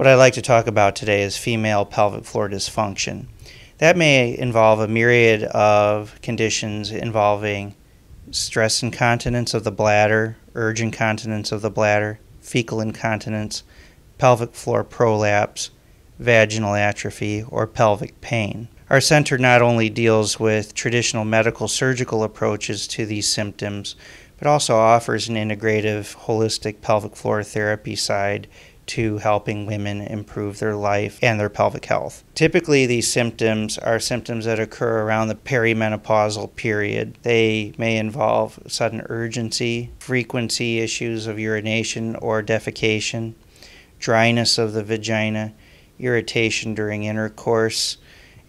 What I'd like to talk about today is female pelvic floor dysfunction. That may involve a myriad of conditions involving stress incontinence of the bladder, urge incontinence of the bladder, fecal incontinence, pelvic floor prolapse, vaginal atrophy, or pelvic pain. Our center not only deals with traditional medical surgical approaches to these symptoms, but also offers an integrative, holistic pelvic floor therapy side to helping women improve their life and their pelvic health. Typically, these symptoms are symptoms that occur around the perimenopausal period. They may involve sudden urgency, frequency issues of urination or defecation, dryness of the vagina, irritation during intercourse,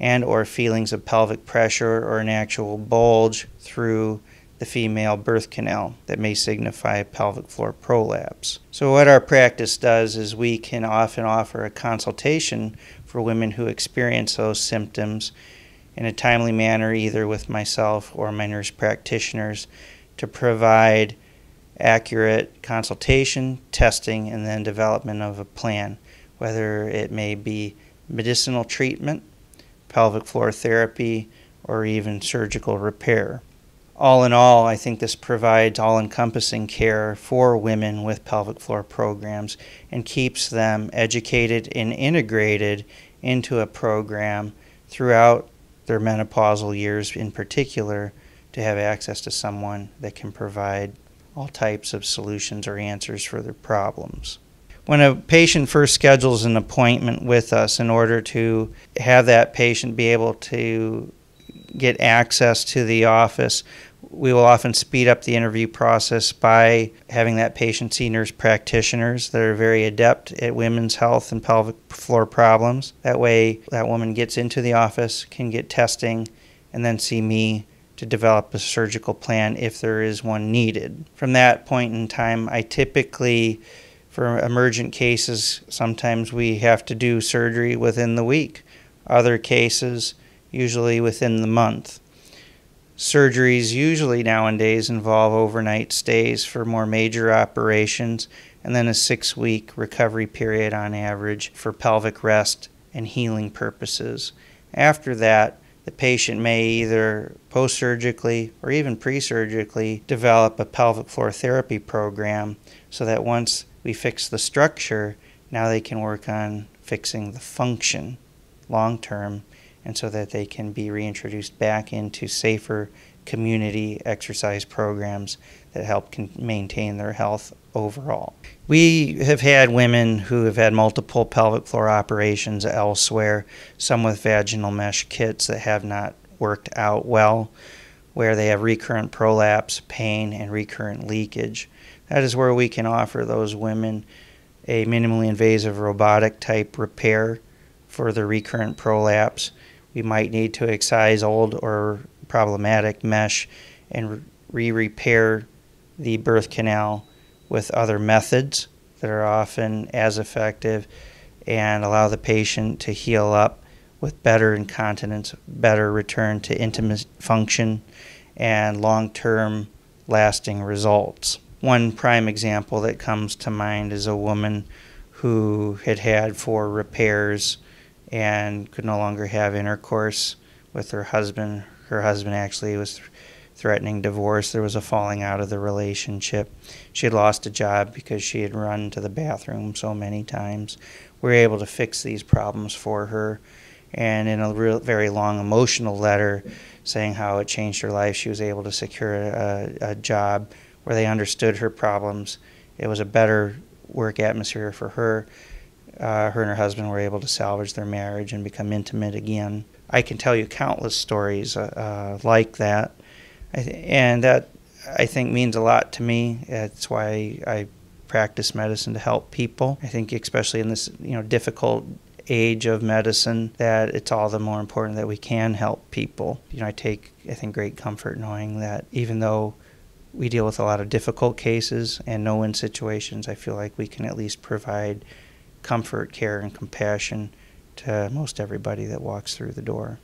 and or feelings of pelvic pressure or an actual bulge through the female birth canal that may signify pelvic floor prolapse. So what our practice does is we can often offer a consultation for women who experience those symptoms in a timely manner, either with myself or my nurse practitioners, to provide accurate consultation, testing, and then development of a plan, whether it may be medicinal treatment, pelvic floor therapy, or even surgical repair. All in all, I think this provides all-encompassing care for women with pelvic floor programs and keeps them educated and integrated into a program throughout their menopausal years in particular, to have access to someone that can provide all types of solutions or answers for their problems. When a patient first schedules an appointment with us, in order to have that patient be able to get access to the office, we will often speed up the interview process by having that patient see nurse practitioners that are very adept at women's health and pelvic floor problems. That way, that woman gets into the office, can get testing, and then see me to develop a surgical plan if there is one needed. From that point in time, I typically, for emergent cases, sometimes we have to do surgery within the week. Other cases, usually within the month. Surgeries usually nowadays involve overnight stays for more major operations, and then a 6-week recovery period on average for pelvic rest and healing purposes. After that, the patient may either post-surgically or even pre-surgically develop a pelvic floor therapy program, so that once we fix the structure, now they can work on fixing the function long-term, and so that they can be reintroduced back into safer community exercise programs that help maintain their health overall. We have had women who have had multiple pelvic floor operations elsewhere, some with vaginal mesh kits that have not worked out well, where they have recurrent prolapse, pain, and recurrent leakage. That is where we can offer those women a minimally invasive robotic type repair for the recurrent prolapse. We might need to excise old or problematic mesh and repair the birth canal with other methods that are often as effective and allow the patient to heal up with better incontinence, better return to intimate function, and long-term lasting results. One prime example that comes to mind is a woman who had had 4 repairs and could no longer have intercourse with her husband. Her husband actually was threatening divorce. There was a falling out of the relationship. She had lost a job because she had run to the bathroom so many times. We were able to fix these problems for her, and in a very long emotional letter saying how it changed her life, she was able to secure a job where they understood her problems. It was a better work atmosphere for her. Her and her husband were able to salvage their marriage and become intimate again. I can tell you countless stories like that, and that I think means a lot to me. That's why I practice medicine, to help people. I think especially in this difficult age of medicine, that it's all the more important that we can help people. I take great comfort knowing that even though we deal with a lot of difficult cases and no-win situations, I feel like we can at least provide comfort, care, and compassion to most everybody that walks through the door.